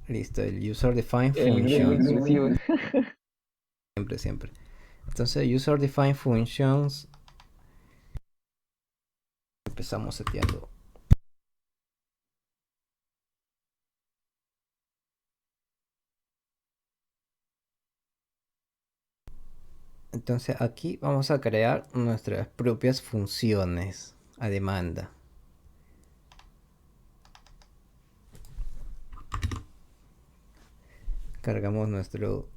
Listo, el user define El grupo functions. inclusivo. Siempre, siempre. Entonces, user define functions. Empezamos seteando. Entonces, aquí vamos a crear nuestras propias funciones a demanda. Cargamos nuestro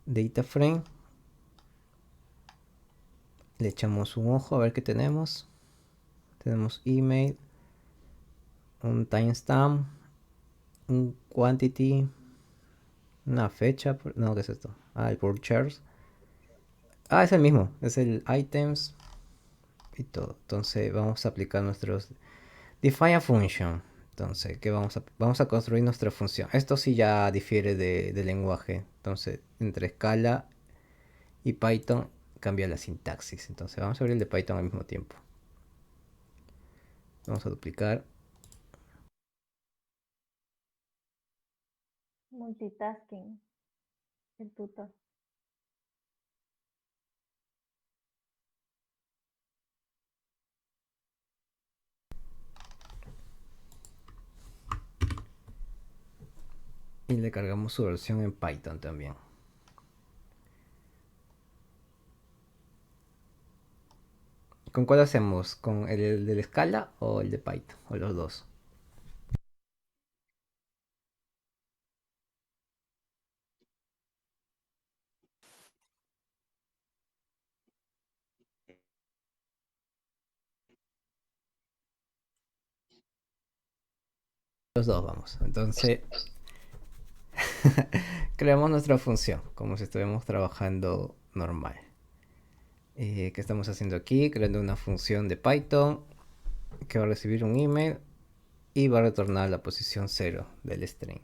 data frame. Le echamos un ojo a ver qué tenemos. Tenemos email, un timestamp, un quantity, una fecha. No, ¿qué es esto? Ah, el purchase. Ah, es el mismo. Es el items y todo. Entonces vamos a aplicar nuestros define a function. Entonces, ¿qué vamos a construir nuestra función? Esto sí ya difiere de lenguaje. Entonces, entre Scala y Python cambia la sintaxis. Entonces, vamos a abrir el de Python al mismo tiempo. Vamos a duplicar. Multitasking, el tutor. Y le cargamos su versión en Python también. ¿Con cuál hacemos? ¿Con el de Scala o el de Python? O los dos. Los dos vamos. Entonces, creamos nuestra función, como si estuviéramos trabajando normal. ¿Qué estamos haciendo aquí? Creando una función de Python que va a recibir un email y va a retornar la posición 0 del string.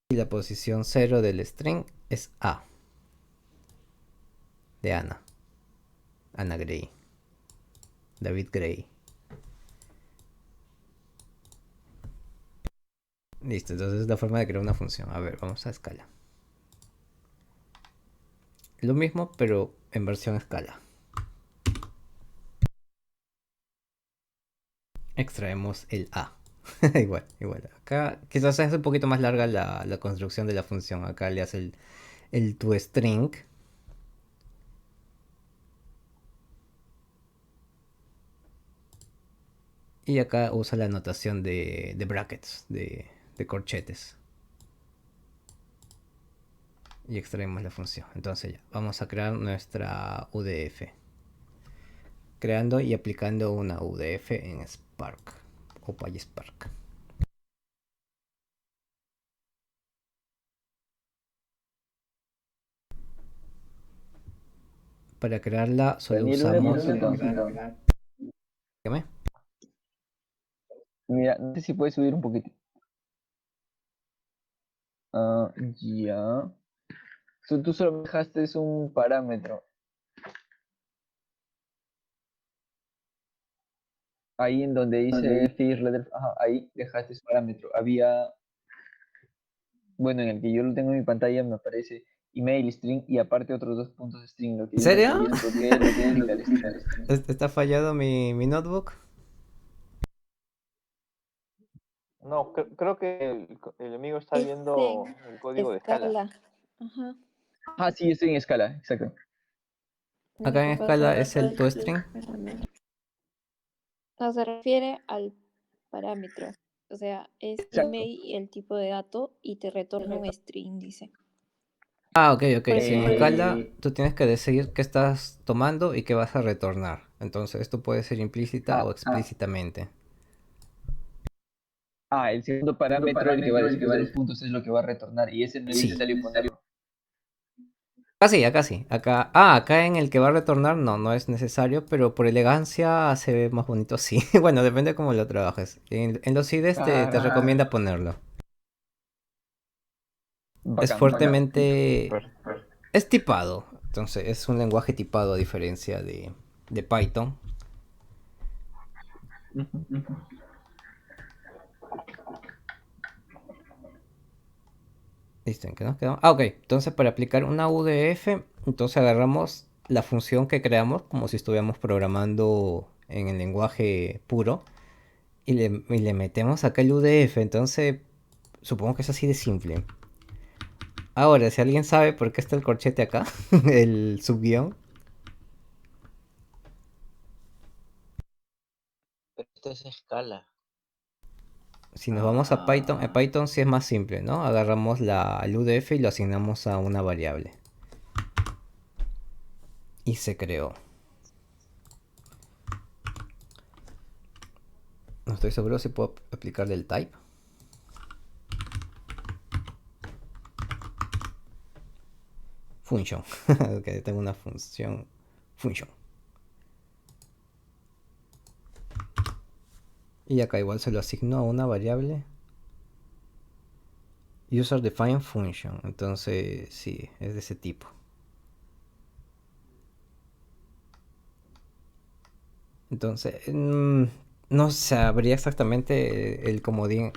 Y la posición 0 del string es A, de Ana. Ana Gray. David Gray. Listo, entonces es la forma de crear una función. A ver, vamos a escala. Lo mismo, pero en versión escala. Extraemos el A. igual, igual. Acá quizás es un poquito más larga la construcción de la función. Acá le hace el toString. Y acá usa la notación de brackets, de corchetes. Y extraemos la función. Entonces ya, vamos a crear nuestra UDF. Creando y aplicando una UDF en Spark o PySpark. Para crearla solo Daniel, una usamos... consulta. Dígame. Mira, no sé si puedes subir un poquito. Ah, ya. Tú solo dejaste un parámetro. Ahí en donde dice field, ajá, ahí dejaste ese parámetro. Había, bueno, en el que yo lo tengo en mi pantalla me aparece email string y aparte otros dos puntos string. Lo que ¿En yo no serio? entiendo qué es lo que implica el string. ¿Está fallado mi notebook? No, creo que el amigo está Es viendo el código de escala. escala. Ajá. Ah, sí, estoy en escala, exacto. Lo Acá en que escala pasa es el toString. no se refiere al parámetro. O sea, es Exacto. email y el tipo de dato y te retorna un string, dice. Ah, ok, ok. Por Si eso en puedes. escala tú tienes que decidir qué estás tomando y qué vas a retornar. Entonces esto puede ser implícita Ah, o explícitamente. el segundo parámetro, el que va después de los puntos, es lo que va a retornar. Y ese no es Sí. necesario ponerlo. Acá sí. Acá en el que va a retornar no es necesario, pero por elegancia se ve más bonito así. Bueno, depende cómo lo trabajes. En los IDEs te Ah, recomienda ponerlo. Es bacán, bacán. fuertemente... Es tipado. Entonces es un lenguaje tipado a diferencia de Python. Ujú. Listo, ¿en qué nos quedamos? Ok, entonces para aplicar una UDF, entonces agarramos la función que creamos como si estuviéramos programando en el lenguaje puro y le metemos acá el UDF. Entonces, supongo que es así de simple. Ahora, si alguien sabe por qué está el corchete acá, el subguión, Pero esto es escala. si nos vamos a Python, en Python sí es más simple, ¿no? Agarramos el UDF y lo asignamos a una variable. Y se creó. No estoy seguro si puedo aplicarle el type. Function. Ok, tengo una función. Function. Y acá igual se lo asigno a una variable. User defined function. Entonces, sí, es de ese tipo. Entonces, no sabría exactamente el comodín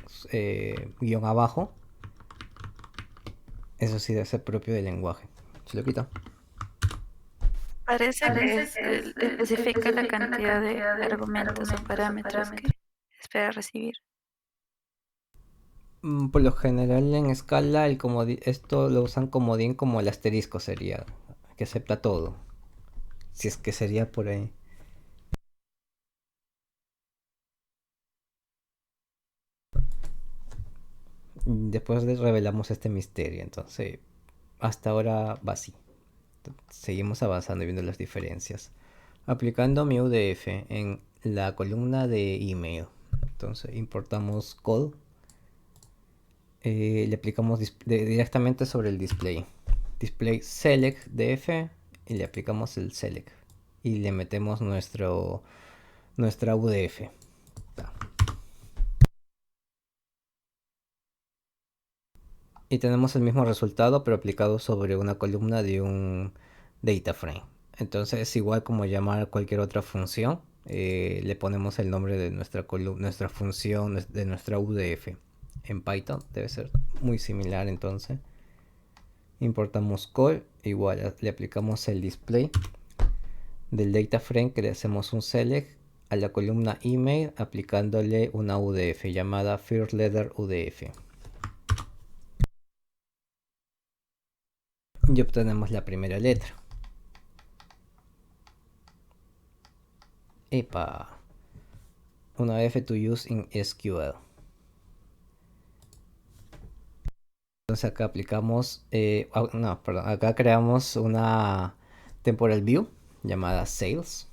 guión abajo. Eso sí debe ser propio del lenguaje. Se lo quito. Parece que especifica la cantidad de argumentos o parámetros que espera recibir. Por lo general en escala esto lo usan comodín como el asterisco sería. Que acepta todo. Si es que sería por ahí. Después revelamos este misterio. Entonces, hasta ahora va así. Seguimos avanzando y viendo las diferencias. Aplicando mi UDF en la columna de email. Entonces importamos code. Le aplicamos directamente sobre el display. Display select df y le aplicamos el select. Y le metemos nuestra UDF. Y tenemos el mismo resultado pero aplicado sobre una columna de un data frame. Entonces es igual como llamar a cualquier otra función. Le ponemos el nombre de nuestra función, de nuestra UDF. En Python debe ser muy similar entonces. Importamos call, igual le aplicamos el display del data frame que le hacemos un select a la columna email aplicándole una UDF llamada first letter UDF. Y obtenemos la primera letra. Epa. Una F to use in SQL. Entonces acá aplicamos, acá creamos una temporal view llamada sales.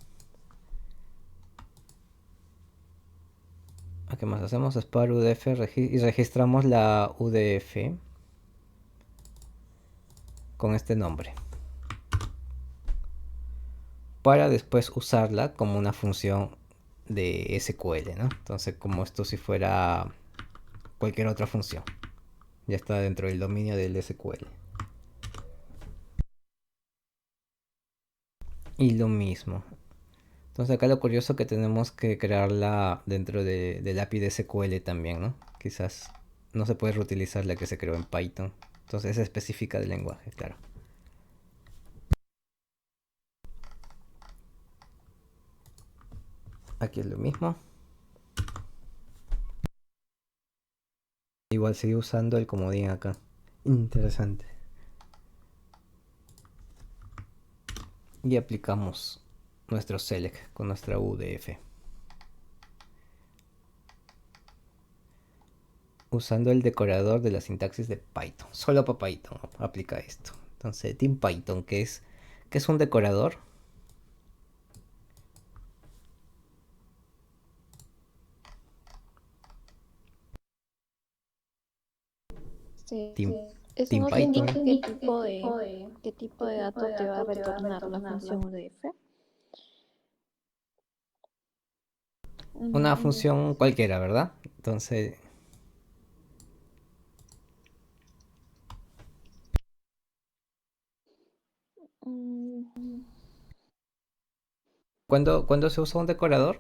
¿Qué más hacemos? Spar UDF y registramos la UDF con este nombre para después usarla como una función de SQL, ¿no? Entonces como esto si fuera cualquier otra función, ya está dentro del dominio del SQL. Y lo mismo. Entonces acá lo curioso que tenemos que crearla dentro del API de SQL también, ¿no? Quizás no se puede reutilizar la que se creó en Python. Entonces es específica del lenguaje, claro. Aquí es lo mismo. Igual sigue usando el comodín acá. Interesante. Y aplicamos nuestro select con nuestra UDF. Usando el decorador de la sintaxis de Python. Solo para Python aplica esto. Entonces, Team Python, ¿qué es un decorador? Sí. Team, Eso Team no te Python. indica qué tipo de dato te va a retornar la función UDF. Una función cualquiera, ¿verdad? Entonces, Mm, ¿cuándo se usa un decorador?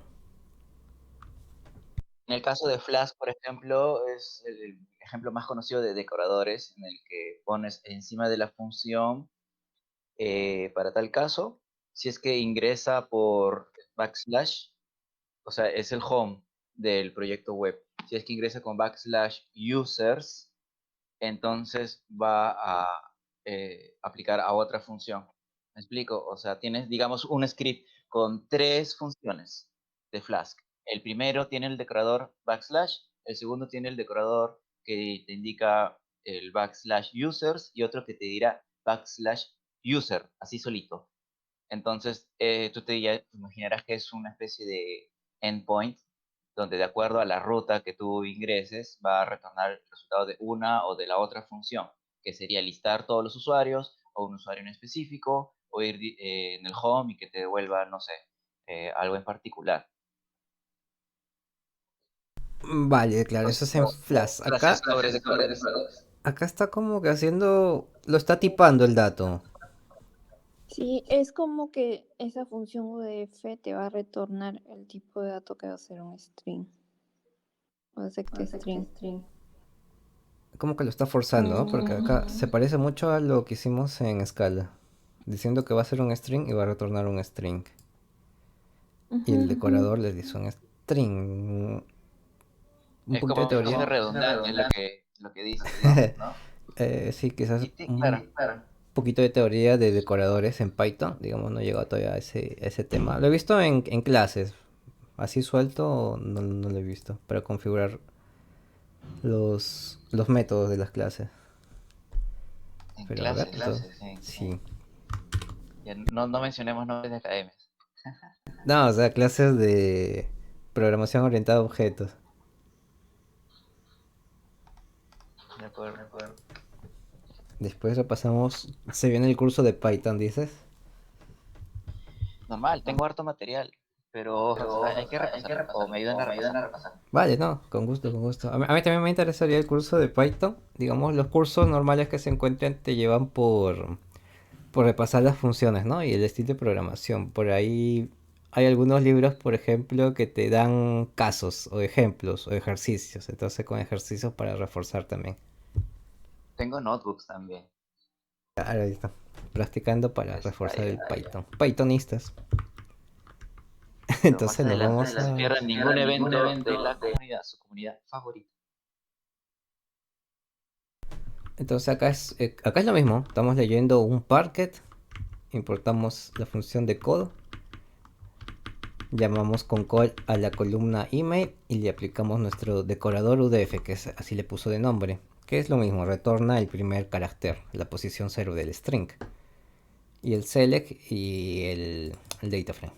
En el caso de Flask, por ejemplo, es el ejemplo más conocido de decoradores, en el que pones encima de la función, para tal caso, si es que ingresa por backslash, o sea, es el home del proyecto web. Si es que ingresa con backslash users, entonces va a aplicar a otra función. ¿Me explico? O sea, tienes, digamos, un script con 3 funciones de Flask. El primero tiene el decorador backslash, el segundo tiene el decorador que te indica el backslash users y otro que te dirá backslash user, así solito. Entonces, tú te ya imaginarás que es una especie de endpoint donde de acuerdo a la ruta que tú ingreses va a retornar el resultado de una o de la otra función, que sería listar todos los usuarios o un usuario en específico o ir en el home y que te devuelva, no sé, algo en particular. Vale, claro, eso es en Flash. Gracias Acá, sobre decoradores. acá está como que haciendo, lo está tipando el dato. Sí, es como que esa función UDF te va a retornar el tipo de dato que va a ser un string. O sector string. Como que lo está forzando, ¿no? Porque acá se parece mucho a lo que hicimos en Scala. Diciendo que va a ser un string y va a retornar un string. Y el decorador le dice un string. Un Es poquito de como que teoría. es redundante lo que dices, ¿no? Sí, quizás Y sí, un claro. poquito de teoría de decoradores en Python. Digamos, no he llegado todavía a ese tema. Lo he visto en clases. Así suelto no lo he visto. Para configurar los métodos de las clases. En Pero a ver, clases, entonces, sí. sí. Ya no mencionemos nombres de academias. No, o sea, clases de programación orientada a objetos. De acuerdo. Después repasamos, se viene el curso de Python, dices. Normal, tengo harto material, pero hay que repasarlo. O me ayudan a repasar. Vale, no, con gusto, con gusto. A mí también me interesaría el curso de Python. Digamos, los cursos normales que se encuentran te llevan por repasar las funciones, ¿no? Y el estilo de programación. Por ahí hay algunos libros, por ejemplo, que te dan casos o ejemplos o ejercicios. Entonces con ejercicios para reforzar también. Tengo notebooks también. Claro, ahí está. Practicando para Está reforzar el ahí. Python. Pythonistas. Pero más Entonces nos adelante vamos no se a... pierdan ningún evento de la comunidad, su comunidad favorita. Entonces acá es lo mismo. Estamos leyendo un parquet. Importamos la función de call. Llamamos con call a la columna email y le aplicamos nuestro decorador UDF, que es, así le puso de nombre. Que es lo mismo, retorna el primer carácter, la posición 0 del string. Y el select y el data frame.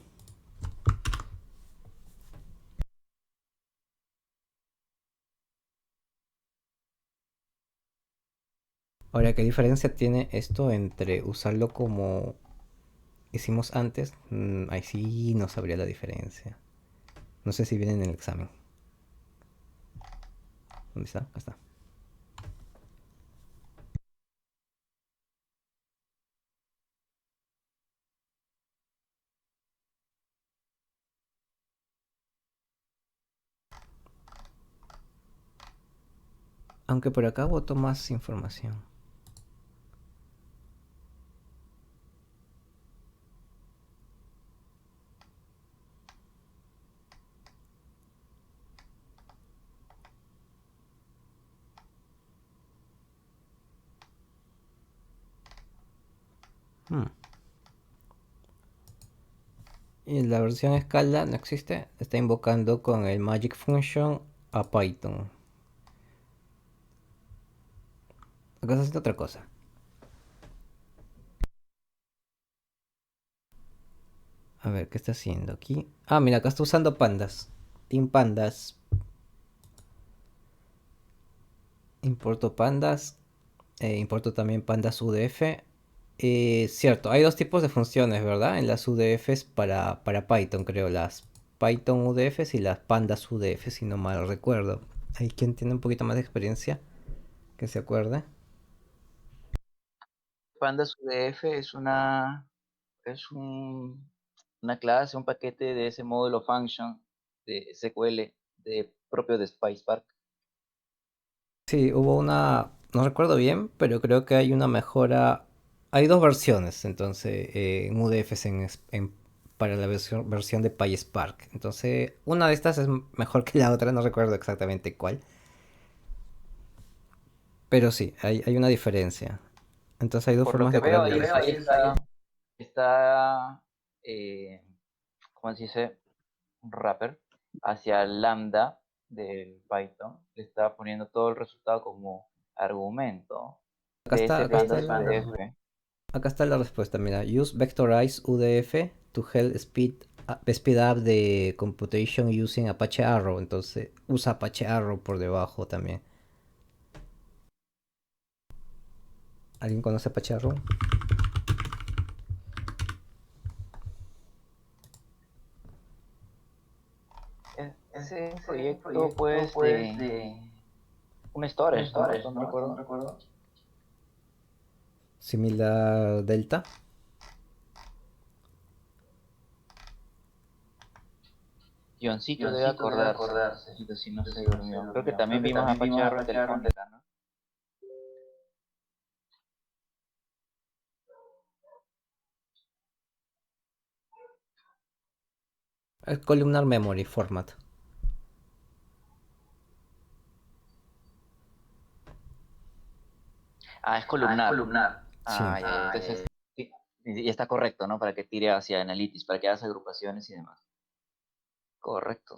Ahora, ¿qué diferencia tiene esto entre usarlo como hicimos antes? Ahí sí no sabría la diferencia. No sé si viene en el examen. ¿Dónde está? Acá está. Aunque por acá boto más información. Hmm. Y la versión Scala no existe. Está invocando con el Magic Function a Python. Acá está haciendo otra cosa. A ver, ¿qué está haciendo aquí? Ah, mira, acá está usando pandas. Team pandas. Importo pandas. Importo también pandas UDF. Cierto, hay dos tipos de funciones, ¿verdad? En las UDFs para Python, creo. Las Python UDFs y las pandas UDF, si no mal recuerdo. Hay quien tiene un poquito más de experiencia que se acuerde. Pandas UDF es una clase, un paquete de ese módulo function de SQL propio de SpicePark. Sí, hubo una, no recuerdo bien, pero creo que hay una mejora. Hay dos versiones, entonces, en UDFs para la versión de PySpark. Entonces, una de estas es mejor que la otra, no recuerdo exactamente cuál. Pero sí, hay una diferencia. Entonces hay dos Por lo formas que de veo, crear ahí UDFs. está ¿cómo se dice? Un wrapper hacia el lambda del Python. Le está poniendo todo el resultado como argumento Acá de está, ese acá está pandas UDF. acá está la respuesta, mira. Use vectorize UDF to help speed up the computation using Apache Arrow. Entonces usa Apache Arrow por debajo también. ¿Alguien conoce Apache Arrow? Es un proyecto, pues, de un storage, ¿no? No recuerdo. Similar Delta. Guioncito debe acordarse. Guioncito, si no se durmió. Creo que también vimos a Pacharro en Telefónica, ¿no? Es columnar memory format. Ah, es columnar. Sí. Ah, ya. Entonces, sí, y está correcto, ¿no? Para que tire hacia Analytics, para que hagas agrupaciones y demás. Correcto.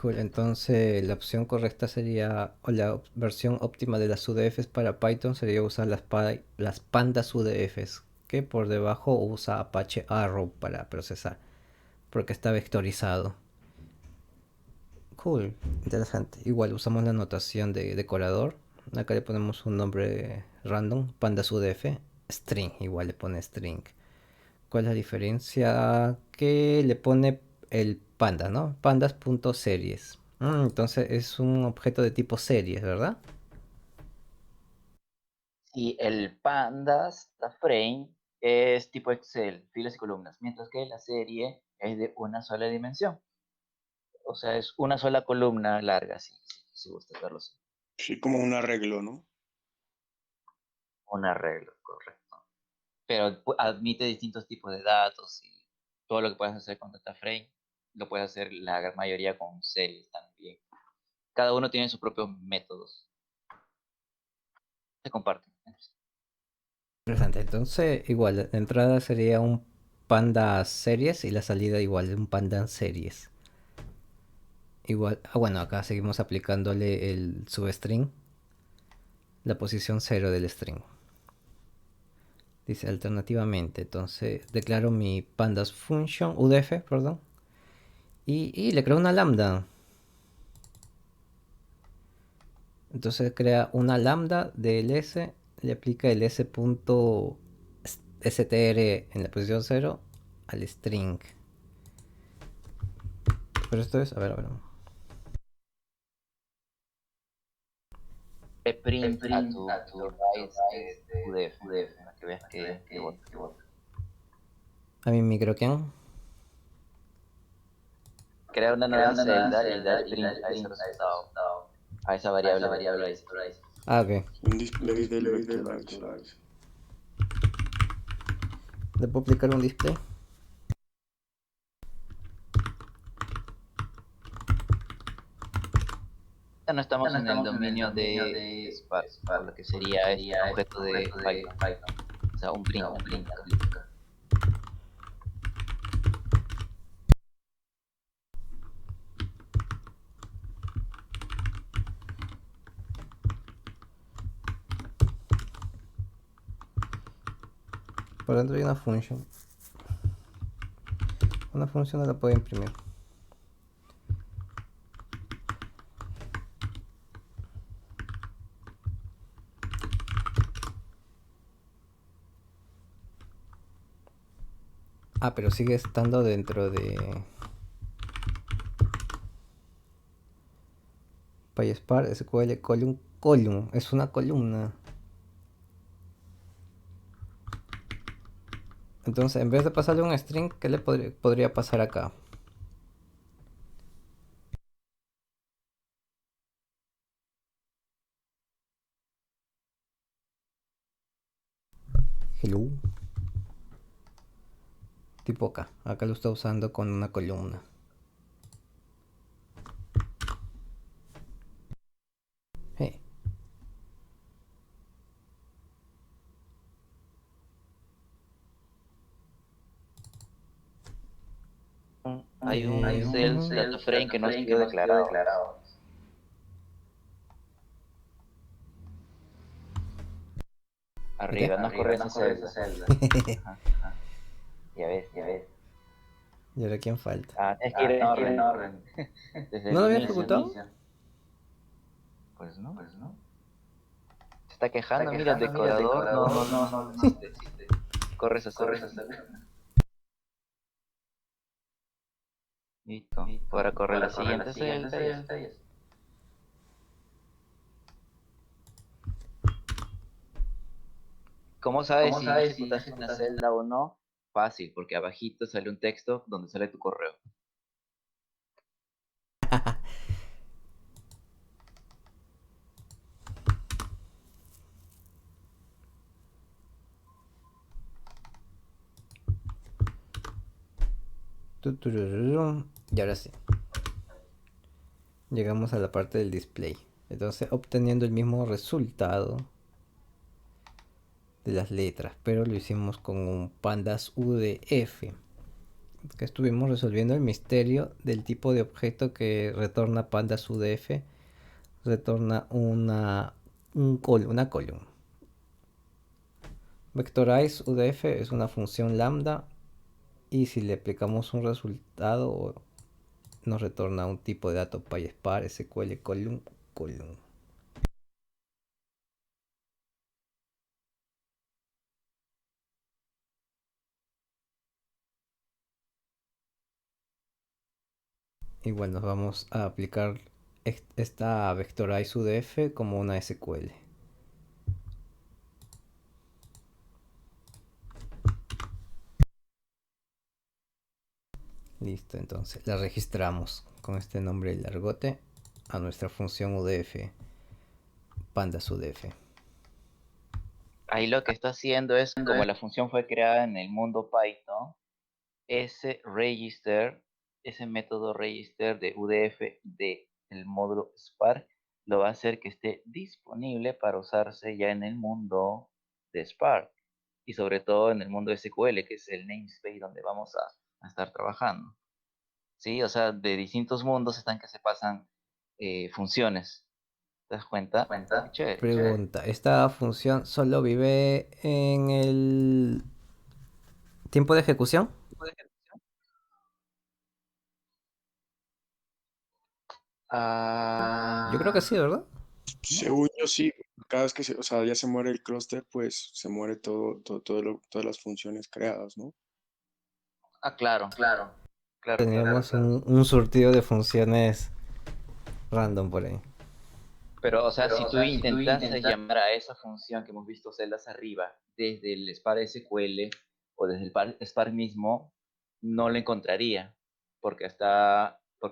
Cool, entonces la opción correcta sería, o la versión óptima de las UDFs para Python sería usar las pandas UDFs, que por debajo usa Apache Arrow para procesar, porque está vectorizado. Cool, interesante. Igual usamos la notación de decorador. Acá le ponemos un nombre random, pandas UDF, string, igual le pone string. ¿Cuál es la diferencia? Que le pone el panda, ¿no? Pandas.series. Entonces es un objeto de tipo series, ¿verdad? Y el pandas, la frame, es tipo Excel, filas y columnas, mientras que la serie es de una sola dimensión. O sea, es una sola columna larga, si gusta verlo así. Sí, como un arreglo, ¿no? Un arreglo, correcto. Pero admite distintos tipos de datos y todo lo que puedes hacer con data frame lo puedes hacer la gran mayoría con series también. Cada uno tiene sus propios métodos. Se comparten. Interesante. Entonces, igual, la entrada sería un panda series y la salida igual, un panda series. Igual, bueno, acá seguimos aplicándole el substring, la posición 0 del string. Dice alternativamente, entonces declaro mi pandas function, UDF, perdón, y le creo una lambda. Entonces crea una lambda del S, le aplica el S.str en la posición 0 al string. Pero esto es, a ver. Print a tu raíz UDF, para que veas que vota. A mi microcan. Crea una nueva celda y da print a ese resultado, a esa variable vectorize. Ah, ok. Un display del vectorize. ¿Le puedo aplicar un display? Ya no estamos en el dominio de Spark, por lo que sería este objeto de Python. O sea, un print. Por dentro hay una función. Una función no la puedo imprimir. Ah, pero sigue estando dentro de PySpark SQL column. Es una columna. Entonces, en vez de pasarle un string, ¿qué le podría pasar acá? Hello. Tipo acá. Acá lo está usando con una columna. Hey. Hay un sales data frame que no ha sido declarado. Arriba, no corre esa celda. Ajá, ajá. Ya ves, ya ves. ¿Y ahora quién falta? Ah, tienes que ir en orden. Desde ¿No el lo había inicio. ejecutado? Pues no. Se está quejando, mira, decorador. No existe. Corre esa celda. Listo. Ahora corre la siguiente celda y ya está. ¿Cómo sabes si ejecutaste una celda o no? Fácil, porque abajito sale un texto donde sale tu correo. Y ahora sí. Llegamos a la parte del display. Entonces, obteniendo el mismo resultado de las letras, pero lo hicimos con un pandas UDF. Que estuvimos resolviendo el misterio del tipo de objeto que retorna pandas UDF. Retorna una column. Vectorize UDF es una función lambda y si le aplicamos un resultado nos retorna un tipo de dato PySpark SQL column. Igual nos vamos a aplicar esta Vectorize UDF como una SQL. Listo, entonces la registramos con este nombre largote a nuestra función UDF, pandas UDF. Ahí lo que está haciendo es, como la función fue creada en el mundo Python, ese register, ese método register de UDF del módulo Spark, lo va a hacer que esté disponible para usarse ya en el mundo de Spark. Y sobre todo en el mundo SQL, que es el namespace donde vamos a estar trabajando. ¿Sí? O sea, de distintos mundos están que se pasan funciones. ¿Te das cuenta? Qué chévere. Pregunta, ¿esta función solo vive en el tiempo de ejecución? Yo creo que sí, ¿verdad? Según yo sí, cada vez que o sea, ya se muere el clúster, pues se muere todas las funciones creadas, ¿no? Ah, claro. Teníamos un surtido de funciones random por ahí. Pero, o sea, si tú intentas llamar a esa función que hemos visto celdas arriba desde el Spark SQL o desde el Spark mismo, no lo encontraría porque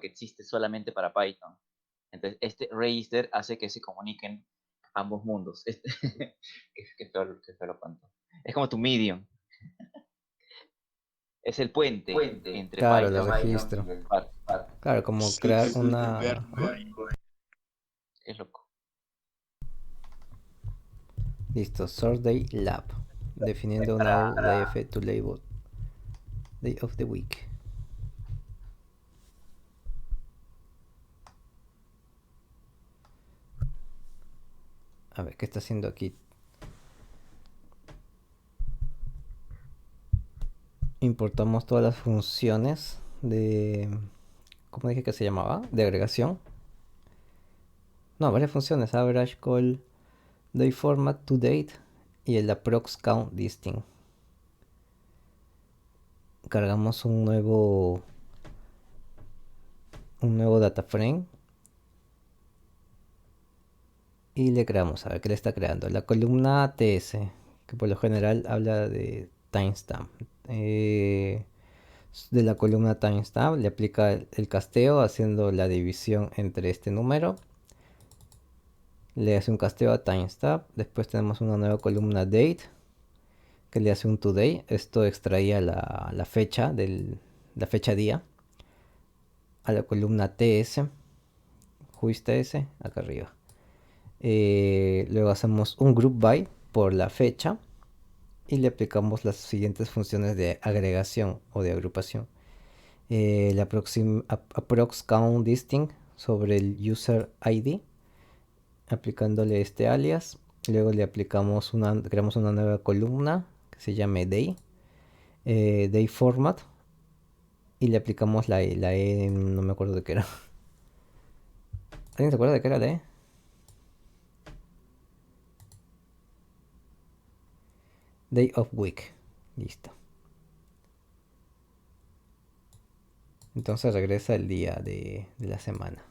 existe solamente para Python. Entonces, este register hace que se comuniquen ambos mundos. Qué feo lo cuento. Es como tu medium. Es el puente entre Claro, lo Python registro. y el Spark. Claro, como Sí, crear es una... ver, Es loco. Listo, sort day lab. Definiendo una UDF to label day of the week. A ver, ¿qué está haciendo aquí? Importamos todas las funciones de... ¿Cómo dije que se llamaba? De agregación. No, varias funciones. Average, call, day format, to date y el approx count distinct. Cargamos un nuevo data frame y le creamos, a ver qué le está creando. La columna TS, que por lo general habla de timestamp. De la columna timestamp le aplica el casteo haciendo la división entre este número. Le hace un casteo a timestamp. Después tenemos una nueva columna date que le hace un today. Esto extraía la fecha la fecha día a la columna TS, juice TS, acá arriba. Luego hacemos un group by por la fecha y le aplicamos las siguientes funciones de agregación o de agrupación. Le approx count distinct sobre el user ID, aplicándole este alias. Luego le aplicamos creamos una nueva columna que se llame day, day format, y le aplicamos la E, no me acuerdo de qué era. ¿Alguien se acuerda de qué era la E? Day of week. Listo. Entonces regresa el día de la semana.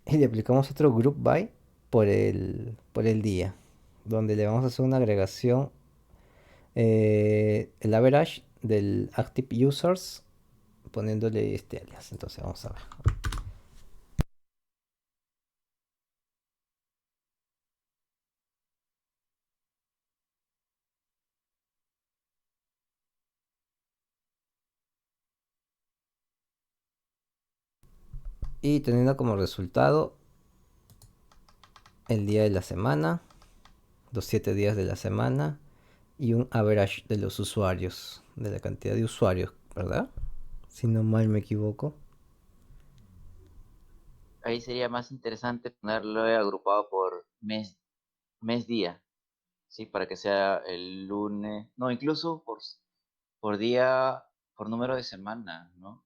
Y le aplicamos otro group by por el día, donde le vamos a hacer una agregación, el average del active users, poniéndole este alias. Entonces vamos a ver. Y teniendo como resultado el día de la semana, los 7 días de la semana y un average de los usuarios, de la cantidad de usuarios, ¿verdad? Si no mal me equivoco. Ahí sería más interesante ponerlo agrupado por mes-día, ¿sí? Para que sea el lunes, no, incluso por día, por número de semana, ¿no?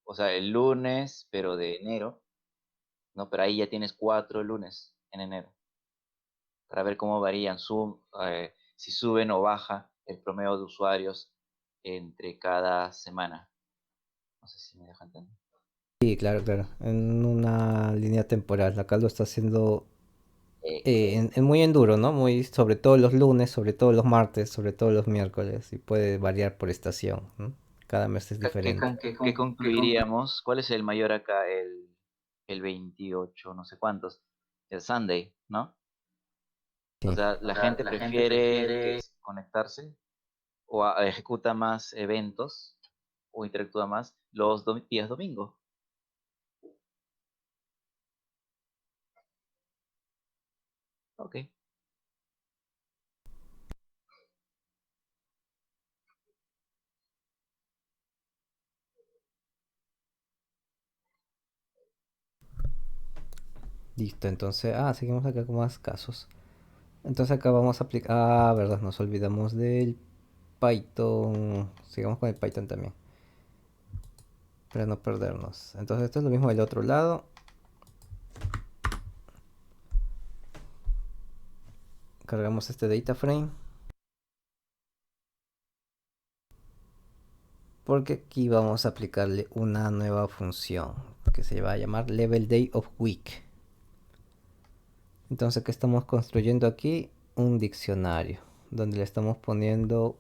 O sea, el lunes, pero de enero, ¿no? Pero ahí ya tienes 4 lunes en enero, para ver cómo varían, si suben o baja el promedio de usuarios entre cada semana. No sé si me dejan entender. Sí, claro, claro. En una línea temporal. Acá lo está haciendo muy en duro, ¿no? Muy, sobre todo los lunes, sobre todo los martes, sobre todo los miércoles. Y puede variar por estación, ¿no? Cada mes es diferente. ¿Qué concluiríamos? ¿Cuál es el mayor acá? El 28, no sé cuántos. El Sunday, ¿no? O Sí. sea, la gente prefiere conectarse o ejecuta más eventos o interactúa más los días domingo. Ok. Listo, entonces, seguimos acá con más casos. Entonces acá vamos a aplicar, verdad, nos olvidamos del Python. Sigamos con el Python también, para no perdernos. Entonces esto es lo mismo del otro lado. Cargamos este data frame, porque aquí vamos a aplicarle una nueva función que se va a llamar level day of week. Entonces, ¿qué estamos construyendo aquí? Un diccionario donde le estamos poniendo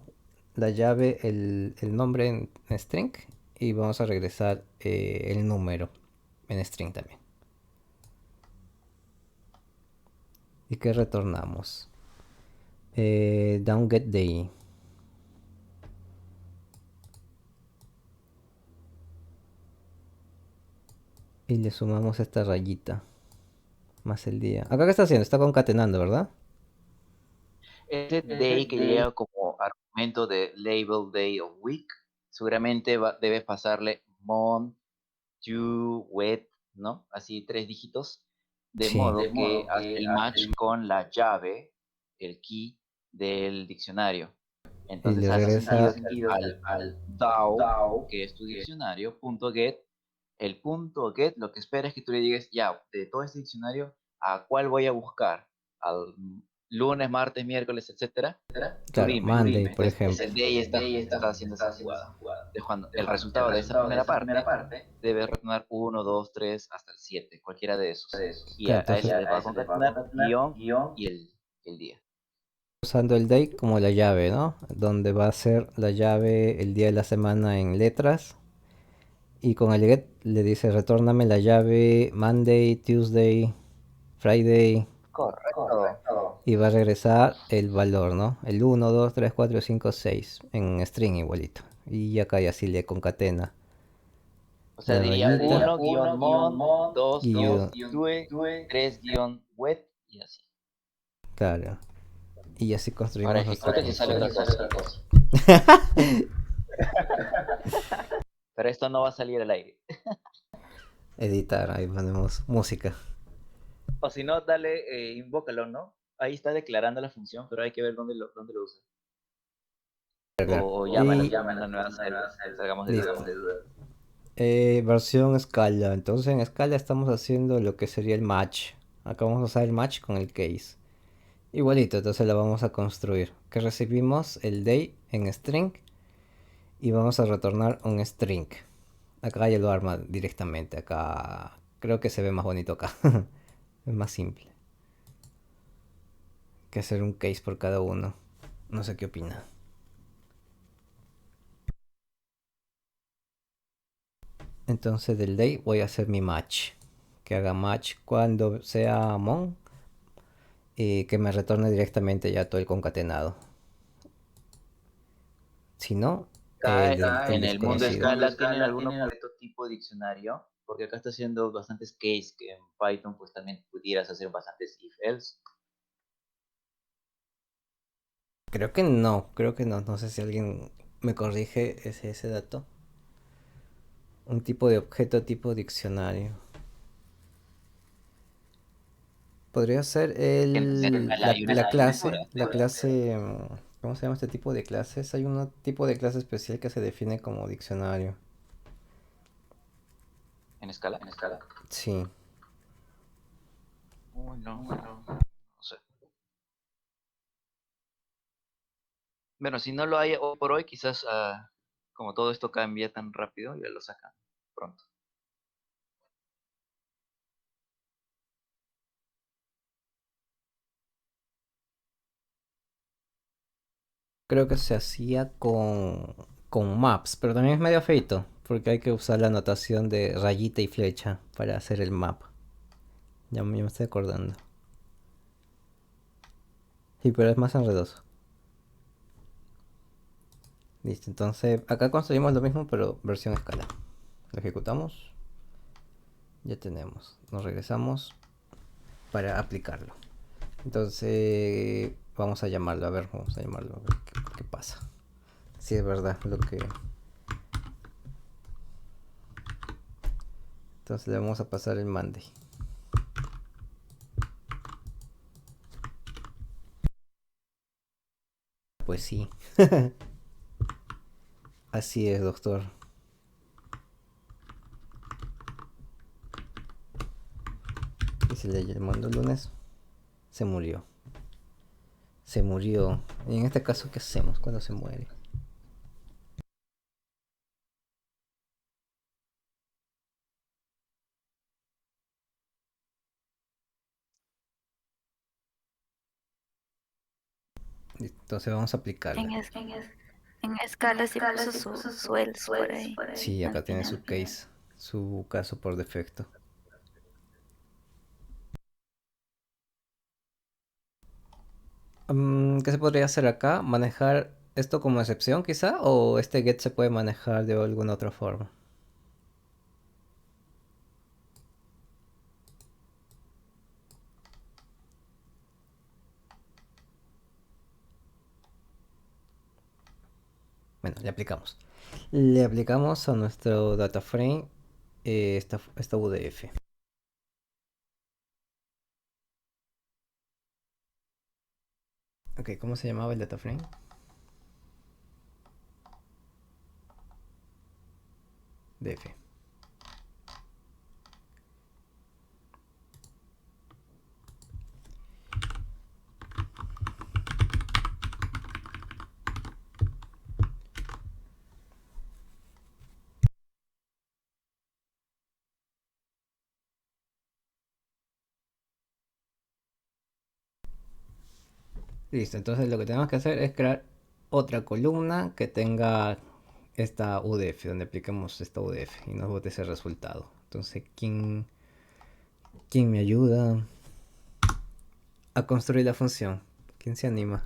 la llave, el nombre en string, y vamos a regresar el número en string también. ¿Y qué retornamos? downGetDay. Y le sumamos esta rayita más el día. ¿Acá qué está haciendo? Está concatenando, ¿verdad? Ese day que llega como argumento de label day of week, seguramente debes pasarle month, to, wet, ¿no? Así 3 dígitos, de Sí. modo que hace el match con la llave, el key del diccionario. Y Entonces le hace regresa. sentido al DAO, que es tu diccionario, punto get. El punto get lo que espera es que tú le digas, ya, de todo este diccionario, ¿a cuál voy a buscar? Al lunes, martes, miércoles, etcétera. Tú Claro, dime. Monday, por Entonces, ejemplo. el day está haciendo esa jugada. Cuando el resultado de esa primera parte debe retornar 1, 2, 3, hasta el 7, cualquiera de esos. Y Claro, a ese entonces le va a concatenar guión y el día. usando el day como la llave, ¿no? Donde va a ser la llave el día de la semana en letras. Y con el get le dice, retórname la llave Monday, Tuesday, Friday, Correcto. Y va a regresar el valor, ¿no? El 1, 2, 3, 4, 5, 6 en string igualito. Y acá ya sí le concatena O sea, la diría rayita 1-mon, y 2-tue, 3-wet y así. claro. Y así Ahora construimos nuestra ejecutes y sale otra función. cosa. Pero esto no va a salir al aire. Editar, ahí ponemos música. O si no, dale, invócalo, ¿no? Ahí está declarando la función, pero hay que ver dónde lo usa. O llámalo Y con una nueva celda. Salgamos de listo. duda. Versión Scala. Entonces en Scala estamos haciendo lo que sería el match. Acá vamos a usar el match con el case. Igualito, entonces lo vamos a construir. Que recibimos el day en string y vamos a retornar un string. Acá ya lo arma directamente. Acá creo que se ve más bonito acá. Es más simple que hacer un case por cada uno. No sé qué opina. Entonces del day voy a hacer mi match. Que haga match cuando sea mon. Y que me retorne directamente ya todo el concatenado. Si no, En el mundo desconocido. Scala, ¿tienen algún objeto tipo diccionario? Porque acá está haciendo bastantes case que en Python pues también pudieras hacer bastantes if-else. Creo que no. No sé si alguien me corrige ese dato. Un tipo de objeto tipo diccionario. Podría ser la clase, ¿cómo se llama este tipo de clases? Hay un tipo de clase especial que se define como diccionario. ¿En Scala? Sí, Uy, no sé. Bueno, si no lo hay hoy por hoy, quizás como todo esto cambia tan rápido, ya lo sacan pronto. creo que se hacía con maps, pero también es medio feito, porque hay que usar la notación de rayita y flecha para hacer el map. Ya me estoy acordando. Sí, pero es más enredoso. Listo, entonces acá construimos lo mismo, pero versión escala. Lo ejecutamos. Ya tenemos. Nos regresamos para aplicarlo. Entonces vamos a llamarlo, a ver qué pasa. Si es verdad lo que... Entonces le vamos a pasar el Monday. Pues sí. Así es, doctor. Y se le mandó el lunes. Se murió. Se murió. Y en este caso, ¿qué hacemos cuando se muere? Entonces vamos a aplicarla. En escala sí puso su else por ahí. Sí, acá Al tiene su final. case. Su caso por defecto. ¿Qué se podría hacer acá? ¿Manejar esto como excepción quizá? ¿O este get se puede manejar de alguna otra forma? Bueno, le aplicamos. Le aplicamos a nuestro data frame esta UDF. Ok, ¿cómo se llamaba el data frame? DF. Listo, entonces lo que tenemos que hacer es crear otra columna que tenga esta UDF, donde apliquemos esta UDF y nos bote ese resultado. Entonces, ¿quién me ayuda? a construir la función. ¿Quién se anima?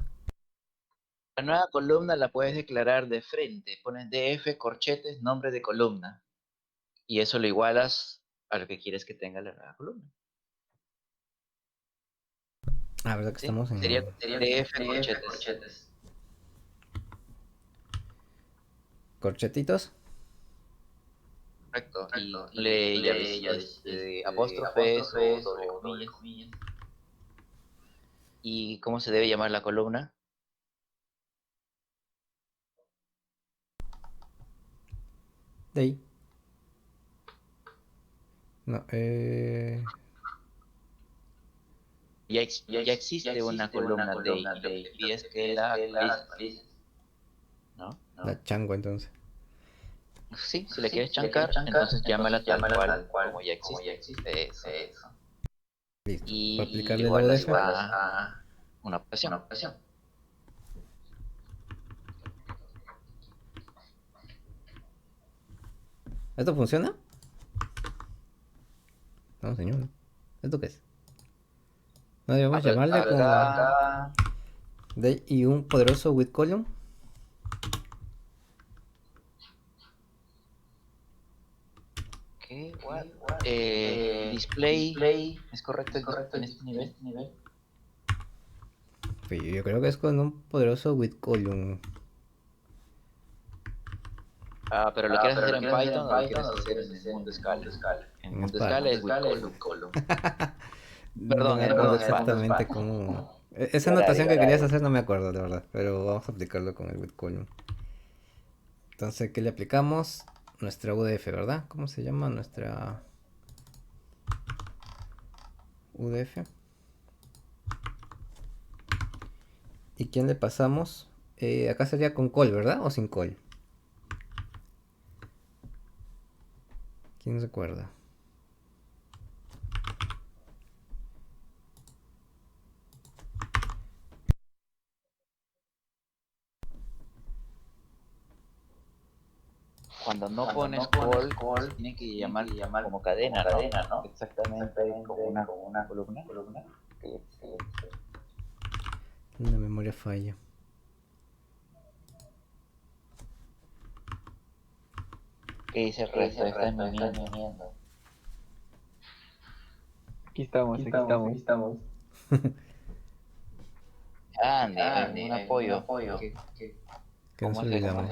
La nueva columna la puedes declarar de frente. Pones df, corchetes, nombre de columna. Y eso lo igualas a lo que quieres que tenga la nueva columna. Ah, verdad que ¿Sí? estamos en Sería df, corchetes. corchetitos. Correcto. Y le llaves apóstrofes o doble comillas. ¿Y cómo se debe llamar la columna? De ahí. No, Ya existe una columna day y lo que te pide es que la actualices, ¿no? la chango entonces. Sí, si la quieres chancar, entonces llámala tal cual como ya existe. Eso. Listo. Para Y aplicarle el igualas UDF. a una operación. ¿Esto funciona? No, señor. ¿Esto qué es? No debemos llamarle como Acá, de y un poderoso with column. ¿qué? What? Display, ¿es correcto en este nivel? Pues yo creo que es con un poderoso with column. Pero ¿lo quieres hacer en Python o lo quieres hacer en el mundo Scala? En En mundo Spark. Scala es with column. No Perdón, me en acuerdo mundo exactamente Spark. cómo. Esa anotación que querías hacer no me acuerdo, de verdad. Pero vamos a aplicarlo con el with column. Entonces, ¿qué le aplicamos? Nuestra UDF, ¿verdad? ¿Cómo se llama nuestra UDF? ¿Y quién le pasamos? Acá sería con call, ¿verdad? ¿O sin call? ¿Quién recuerda? Cuando no pones call, se tiene que llamar como cadena, ¿no? Exactamente como una columna. La memoria falla. ¿Qué dice el resto? Está imprimiendo. Aquí estamos. Ande, un apoyo. Que nos ¿Cómo es esto? olvidamos.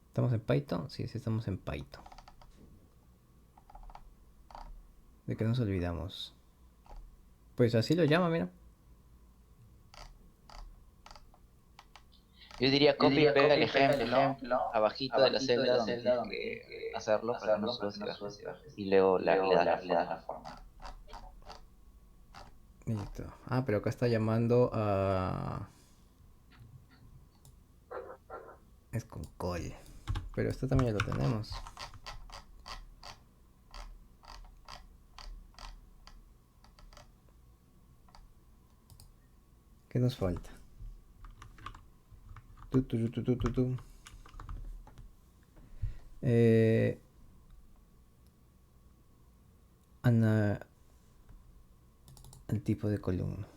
¿Estamos en Python? Sí, sí estamos en Python. ¿De qué nos olvidamos? Pues así lo llama, mira. Yo diría copy y pega el ejemplo abajito de la celda donde tienes que hacerlo para que no subas y bajes. Y luego le das la forma. Listo. Ah, pero acá está llamando a... Es con call. Pero esto también ya lo tenemos. ¿Qué nos falta? Tu. Ana... El tipo de columna.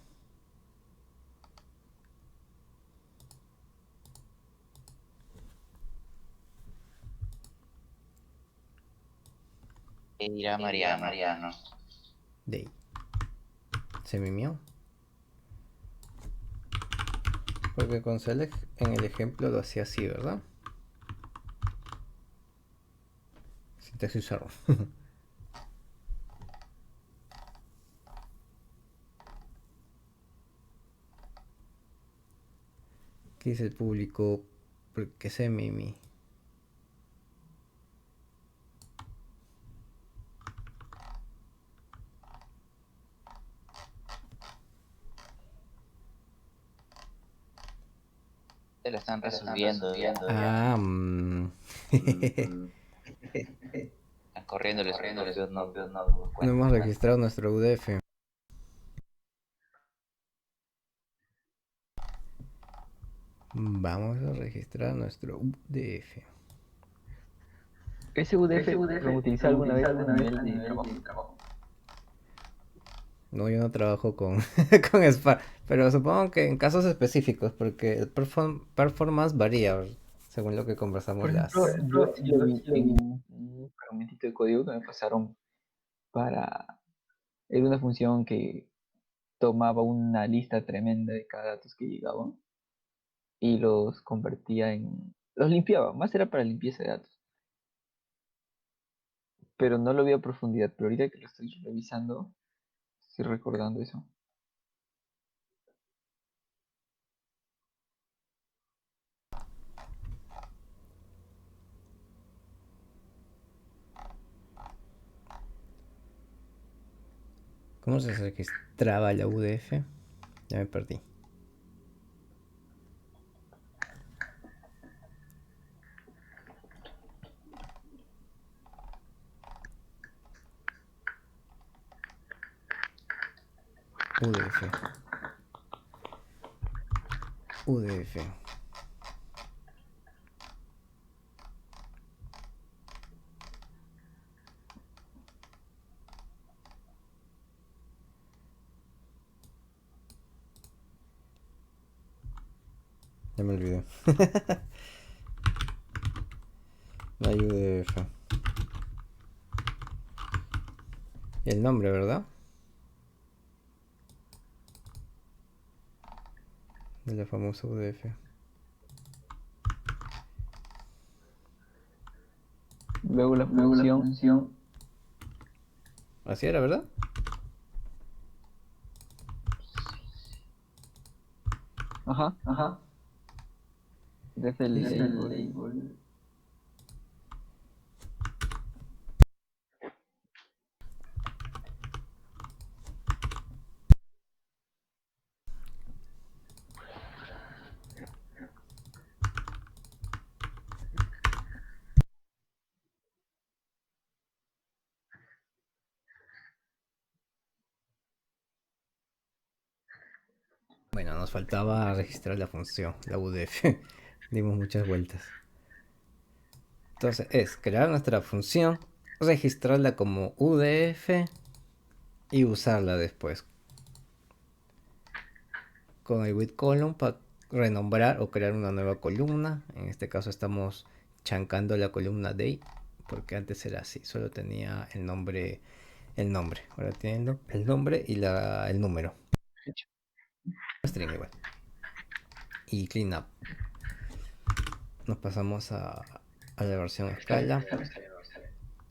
¿Qué dirá Mariano? De ahí. Se mimió. Porque con select en el ejemplo lo hacía así, ¿verdad? Sintaxis error. ¿Qué dice el público? ¿Por qué se mimi? Te la están resolviendo. Ah, Están corriendo los propios no no hemos registrado nuestro UDF. Vamos a registrar nuestro UDF. ¿Ese UDF lo utilicé alguna vez a nivel de trabajo? No, yo no trabajo con, con Spark, pero supongo que en casos específicos, porque el performance varía según lo que conversamos Por ejemplo, las... yo sí lo vi en un fragmentito de código que me pasaron para... Era una función que tomaba una lista tremenda de cada datos que llegaban y los convertía en... Los limpiaba, más era para limpieza de datos. Pero no lo vi a profundidad, pero ahorita que lo estoy revisando, estoy recordando eso. ¿Cómo se registraba la UDF? Ya me perdí. UDF. UDF. Ya me olvidé. No hay UDF. El nombre, ¿verdad? De la famosa UDF. Luego la función... Así era, ¿verdad? Ajá. Desde el label. Bueno, nos faltaba registrar la función, la UDF. Dimos muchas vueltas. Entonces es crear nuestra función, registrarla como UDF y usarla después con el with column para renombrar o crear una nueva columna. En este caso estamos chancando la columna day porque antes era así, solo tenía el nombre. Ahora tiene el nombre y el número. String igual. Y clean up. Nos pasamos a la versión escala.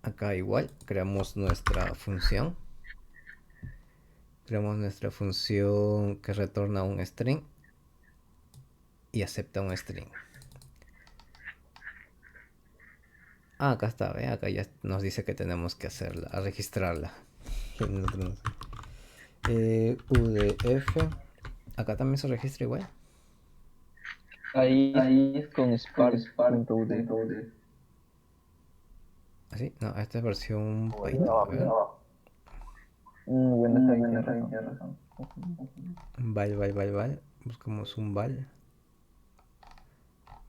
Acá igual creamos nuestra función. Creamos nuestra función que retorna un string y acepta un string. Ah, acá está, ¿ve? Acá ya nos dice que tenemos que hacerla, a registrarla. UDF. Acá también se registra igual. Ahí es con Spark.ud. ¿Así? No, esta es versión Uy, Python. no, A ver. no. Bueno, tienes razón. Val. Buscamos un val.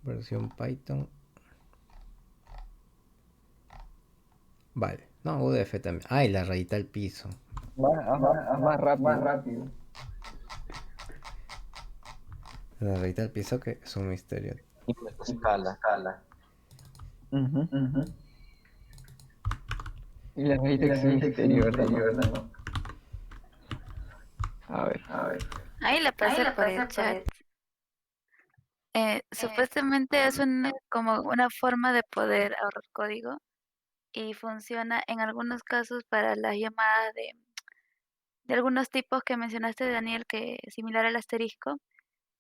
Versión Python. Vale. No, UDF también. Ah, y la rayita al piso. Más rápido. La rayita al piso que es un misterio. Y pues escala. Y la rayita que es un misterio, ¿verdad? ¿No? A ver. Ahí la pasé por el chat. Supuestamente es como una forma de poder ahorrar código y funciona en algunos casos para las llamadas de algunos tipos que mencionaste, Daniel, que es similar al asterisco,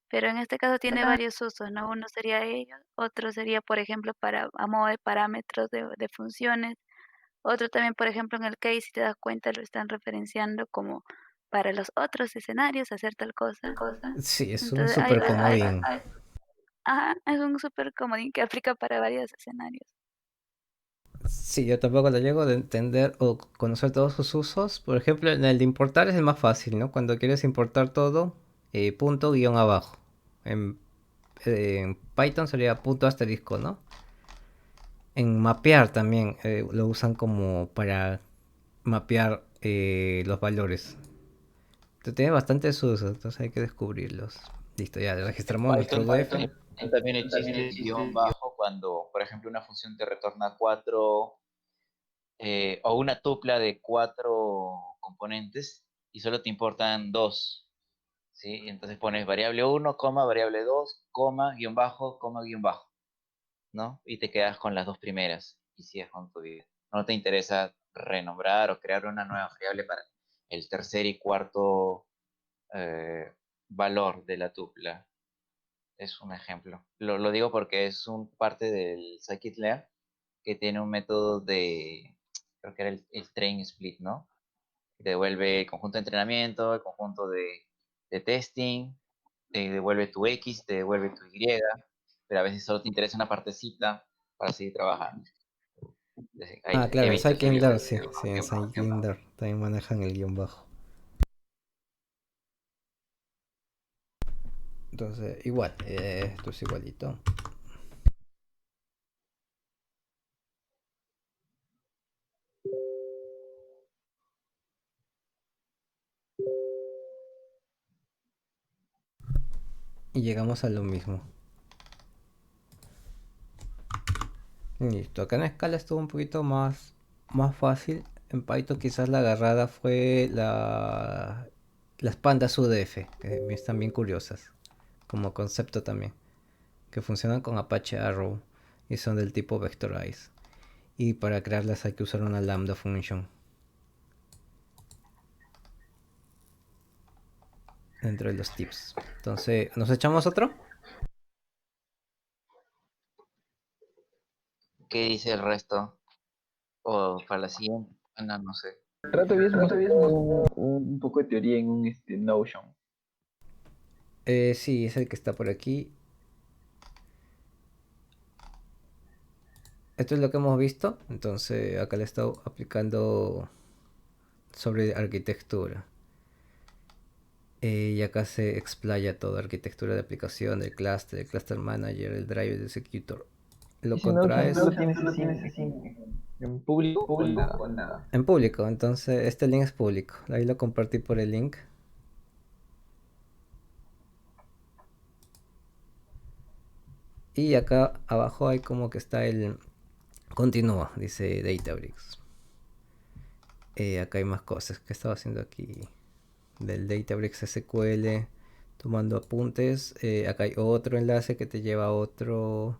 pero en este caso tiene varios usos, ¿no? Uno sería ello, otro sería, por ejemplo, a modo de parámetros de funciones, otro también, por ejemplo, en el case, si te das cuenta, lo están referenciando como para los otros escenarios hacer tal cosa. Sí, es un Entonces, super comodín. Ajá, es un súper comodín que aplica para varios escenarios. Sí, yo tampoco lo llego de entender o conocer todos sus usos. Por ejemplo, en el de importar es el más fácil, ¿no? Cuando quieres importar todo, punto guión abajo. En Python sería punto asterisco, ¿no? en mapear también lo usan como para mapear los valores. Entonces, tiene bastantes usos, entonces hay que descubrirlos. Listo, ya registramos nuestro DF. También existe el guión bajo cuando, por ejemplo, una función te retorna 4 o una tupla de 4 componentes y solo te importan 2. ¿Sí? Entonces pones variable 1, variable 2, guión bajo, ¿no? Y te quedas con las 2 primeras y sigues con tu vida. No te interesa renombrar o crear una nueva variable para el tercer y cuarto valor de la tupla. Es un ejemplo. Lo digo porque es parte del scikit-learn que tiene un método de, creo que era el train split, ¿no? Te devuelve el conjunto de entrenamiento, el conjunto de testing, te devuelve tu X, te devuelve tu Y, pero a veces solo te interesa una partecita para seguir trabajando. Entonces, ahí Claro, en evitas el Scikit-learn, sí, guión en bajo. Scikit-learn también manejan el guión bajo. Entonces, igual, esto es igualito. Y llegamos a lo mismo. Listo, acá en la escala estuvo un poquito más fácil. En Python quizás la agarrada fue las pandas UDF, que están bien curiosas, como concepto también, que funcionan con Apache Arrow y son del tipo Vectorize. Y para crearlas hay que usar una lambda function dentro de los tips. Entonces, ¿nos echamos otro? ¿Qué dice el resto? O para la siguiente, no sé. Trato habías mostrado un poco de teoría en un Notion. Sí, es el que está por aquí. Esto es lo que hemos visto. Entonces, acá le he estado aplicando sobre arquitectura. Y acá se explaya toda arquitectura de aplicación, del cluster manager, el driver, el executor. Lo Ese Notion contraes tú lo tienes así en público o nada. en público. Entonces, este link es público. Ahí lo compartí por el link. Y acá abajo hay como que está el continúa, dice Databricks. Acá hay más cosas que estaba haciendo aquí del Databricks SQL, tomando apuntes. Acá hay otro enlace que te lleva a otro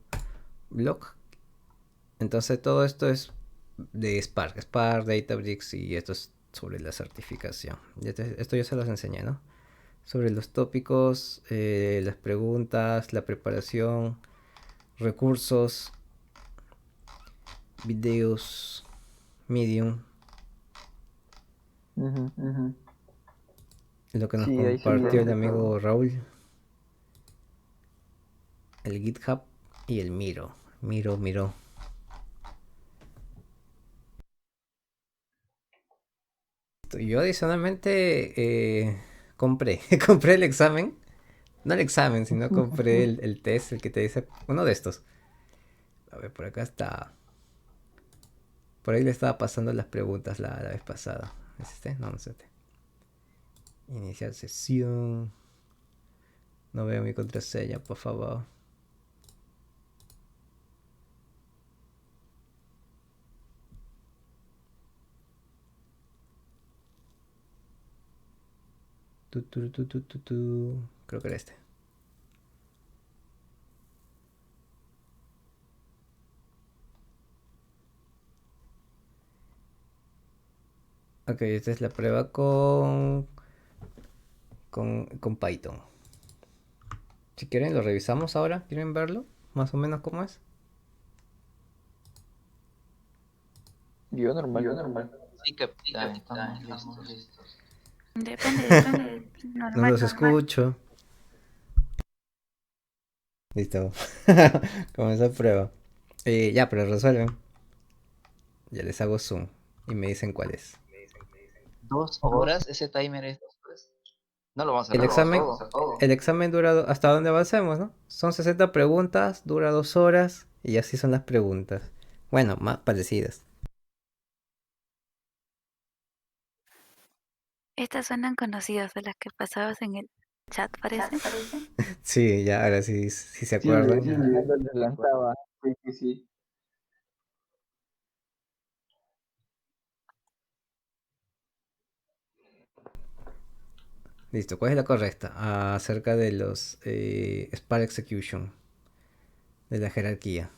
blog. Entonces todo esto es de Spark, Databricks, y esto es sobre la certificación. Esto ya se los enseñé, ¿no? Sobre los tópicos, las preguntas, la preparación, recursos, videos, Medium, lo que nos Sí, ahí se compartió el puede. amigo Raúl, el GitHub y el Miro. Yo adicionalmente compré el examen. No el examen, sino compré el test, el que te dice uno de estos. A ver, por acá está. Por ahí le estaba pasando las preguntas la vez pasada. ¿Es este? No, no es este. Iniciar sesión. No veo mi contraseña, por favor. Creo que era este. Ok, esta es la prueba con Python. Si quieren lo revisamos ahora. ¿Quieren verlo? Más o menos cómo es. Yo normal. Sí, capitán, estamos listos. Depende. No Normal, los normal. escucho. Listo. Comenzó prueba. Ya, pero resuelven. Ya les hago zoom y me dicen cuál es. 2 horas, ese timer es 2 horas. No lo vamos a El hacer examen, todo. el examen dura hasta donde avancemos, ¿no? Son 60 preguntas, dura 2 horas y así son las preguntas. Bueno, más parecidas. Estas suenan conocidas de las que pasabas en el chat, parece. Sí, ya ahora sí, sí se Sí, donde acuerdan. Fernando les lanzaba. Sí, sí, sí. Listo, ¿cuál es la correcta? Acerca de los Spark Execution, de la jerarquía.